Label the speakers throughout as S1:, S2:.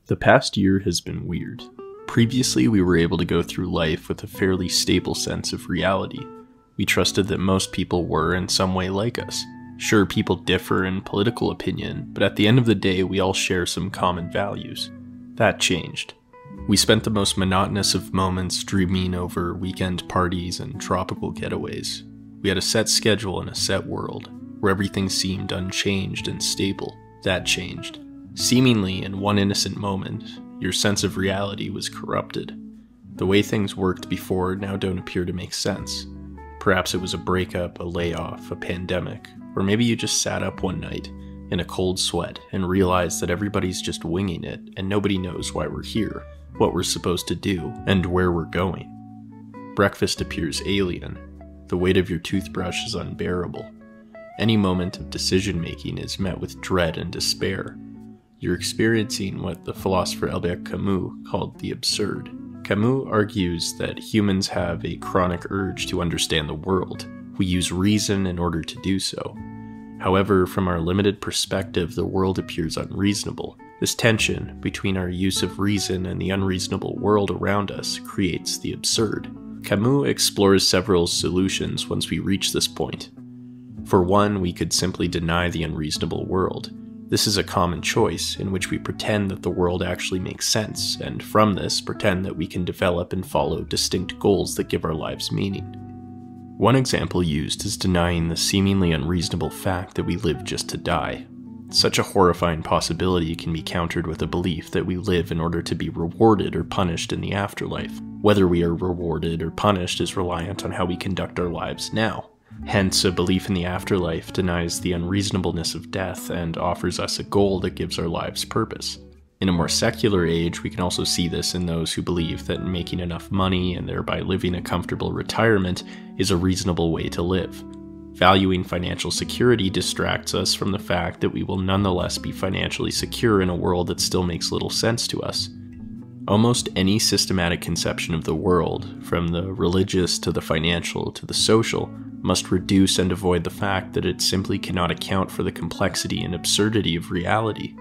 S1: The past year has been weird. Previously, we were able to go through life with a fairly stable sense of reality. We trusted that most people were in some way like us. Sure, people differ in political opinion, but at the end of the day, we all share some common values. That changed. We spent the most monotonous of moments dreaming over weekend parties and tropical getaways. We had a set schedule and a set world, where everything seemed unchanged and stable. That changed. Seemingly, in one innocent moment, your sense of reality was corrupted. The way things worked before now don't appear to make sense. Perhaps it was a breakup, a layoff, a pandemic, or maybe you just sat up one night in a cold sweat and realized that everybody's just winging it and nobody knows why we're here, what we're supposed to do, and where we're going. Breakfast appears alien. The weight of your toothbrush is unbearable. Any moment of decision-making is met with dread and despair. You're experiencing what the philosopher Albert Camus called the absurd. Camus argues that humans have a chronic urge to understand the world. We use reason in order to do so. However, from our limited perspective, the world appears unreasonable. This tension between our use of reason and the unreasonable world around us creates the absurd. Camus explores several solutions once we reach this point. For one, we could simply deny the unreasonable world. This is a common choice, in which we pretend that the world actually makes sense, and from this, pretend that we can develop and follow distinct goals that give our lives meaning. One example used is denying the seemingly unreasonable fact that we live just to die. Such a horrifying possibility can be countered with a belief that we live in order to be rewarded or punished in the afterlife. Whether we are rewarded or punished is reliant on how we conduct our lives now. Hence, a belief in the afterlife denies the unreasonableness of death and offers us a goal that gives our lives purpose. In a more secular age, we can also see this in those who believe that making enough money and thereby living a comfortable retirement is a reasonable way to live. Valuing financial security distracts us from the fact that we will nonetheless be financially secure in a world that still makes little sense to us. Almost any systematic conception of the world, from the religious to the financial to the social, must reduce and avoid the fact that it simply cannot account for the complexity and absurdity of reality.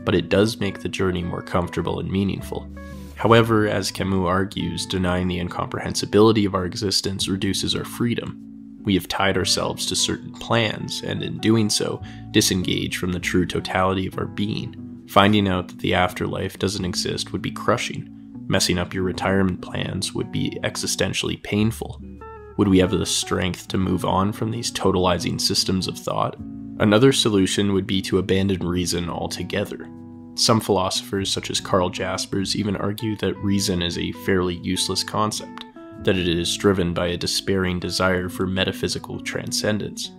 S1: But it does make the journey more comfortable and meaningful. However, as Camus argues, denying the incomprehensibility of our existence reduces our freedom. We have tied ourselves to certain plans, and in doing so, disengage from the true totality of our being. Finding out that the afterlife doesn't exist would be crushing. Messing up your retirement plans would be existentially painful. Would we have the strength to move on from these totalizing systems of thought? Another solution would be to abandon reason altogether. Some philosophers, such as Karl Jaspers, even argue that reason is a fairly useless concept, that it is driven by a despairing desire for metaphysical transcendence.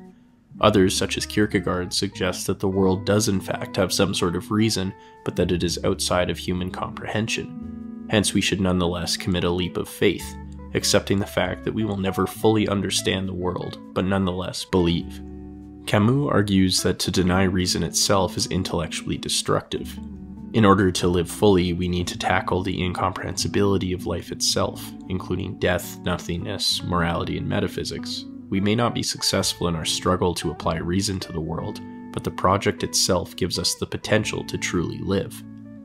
S1: Others, such as Kierkegaard, suggest that the world does in fact have some sort of reason, but that it is outside of human comprehension. Hence, we should nonetheless commit a leap of faith, accepting the fact that we will never fully understand the world, but nonetheless believe. Camus argues that to deny reason itself is intellectually destructive. In order to live fully, we need to tackle the incomprehensibility of life itself, including death, nothingness, morality, and metaphysics. We may not be successful in our struggle to apply reason to the world, but the project itself gives us the potential to truly live.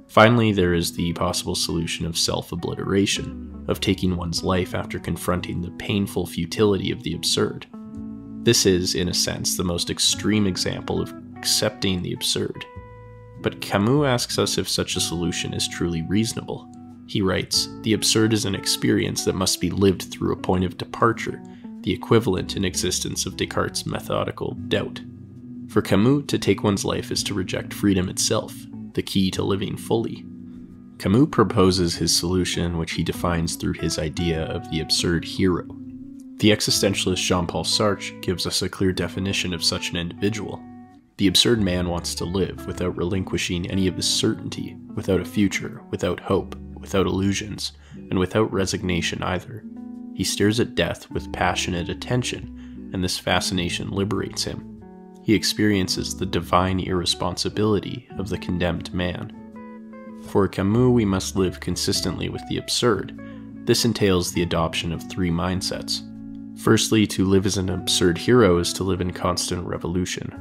S1: Finally, there is the possible solution of self-obliteration, of taking one's life after confronting the painful futility of the absurd. This is, in a sense, the most extreme example of accepting the absurd. But Camus asks us if such a solution is truly reasonable. He writes, "The absurd is an experience that must be lived through a point of departure, the equivalent in existence of Descartes' methodical doubt." For Camus, to take one's life is to reject freedom itself, the key to living fully. Camus proposes his solution, which he defines through his idea of the absurd hero. The existentialist Jean-Paul Sartre gives us a clear definition of such an individual. The absurd man wants to live without relinquishing any of his certainty, without a future, without hope, without illusions, and without resignation either. He stares at death with passionate attention, and this fascination liberates him. He experiences the divine irresponsibility of the condemned man. For Camus, we must live consistently with the absurd. This entails the adoption of three mindsets. Firstly, to live as an absurd hero is to live in constant revolution.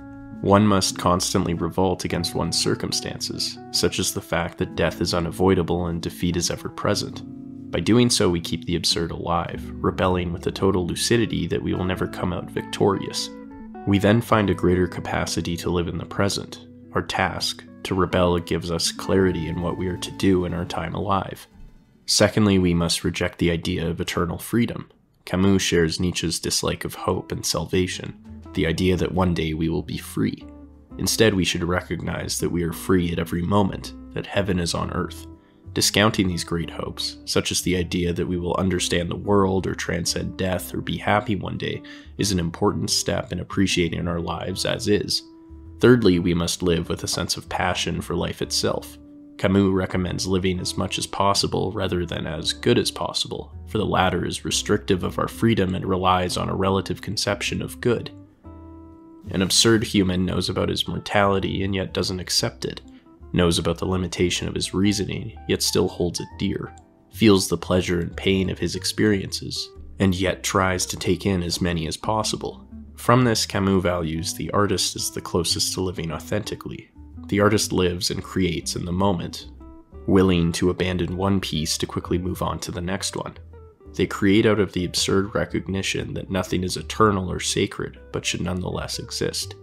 S1: One must constantly revolt against one's circumstances, such as the fact that death is unavoidable and defeat is ever present. By doing so, we keep the absurd alive, rebelling with the total lucidity that we will never come out victorious. We then find a greater capacity to live in the present. Our task, to rebel, gives us clarity in what we are to do in our time alive. Secondly, we must reject the idea of eternal freedom. Camus shares Nietzsche's dislike of hope and salvation, the idea that one day we will be free. Instead, we should recognize that we are free at every moment, that heaven is on earth. Discounting these great hopes, such as the idea that we will understand the world or transcend death or be happy one day, is an important step in appreciating our lives as is. Thirdly, we must live with a sense of passion for life itself. Camus recommends living as much as possible rather than as good as possible, for the latter is restrictive of our freedom and relies on a relative conception of good. An absurd human knows about his mortality and yet doesn't accept it, knows about the limitation of his reasoning, yet still holds it dear, feels the pleasure and pain of his experiences, and yet tries to take in as many as possible. From this, Camus values the artist as the closest to living authentically. The artist lives and creates in the moment, willing to abandon one piece to quickly move on to the next one. They create out of the absurd recognition that nothing is eternal or sacred, but should nonetheless exist.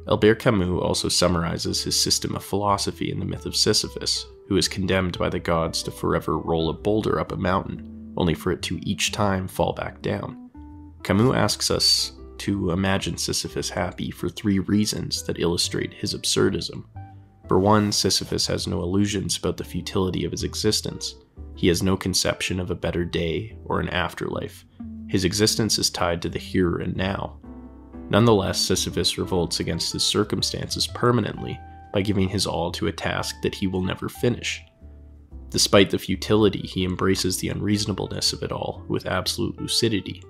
S1: Albert Camus also summarizes his system of philosophy in the myth of Sisyphus, who is condemned by the gods to forever roll a boulder up a mountain, only for it to each time fall back down. Camus asks us to imagine Sisyphus happy for 3 reasons that illustrate his absurdism. For one, Sisyphus has no illusions about the futility of his existence. He has no conception of a better day or an afterlife. His existence is tied to the here and now. Nonetheless, Sisyphus revolts against his circumstances permanently by giving his all to a task that he will never finish. Despite the futility, he embraces the unreasonableness of it all with absolute lucidity,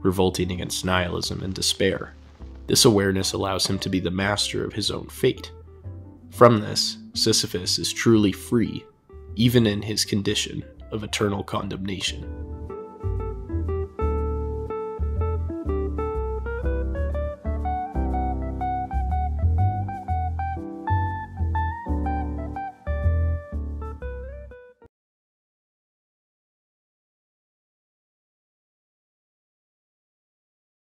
S1: revolting against nihilism and despair. This awareness allows him to be the master of his own fate. From this, Sisyphus is truly free, even in his condition of eternal condemnation.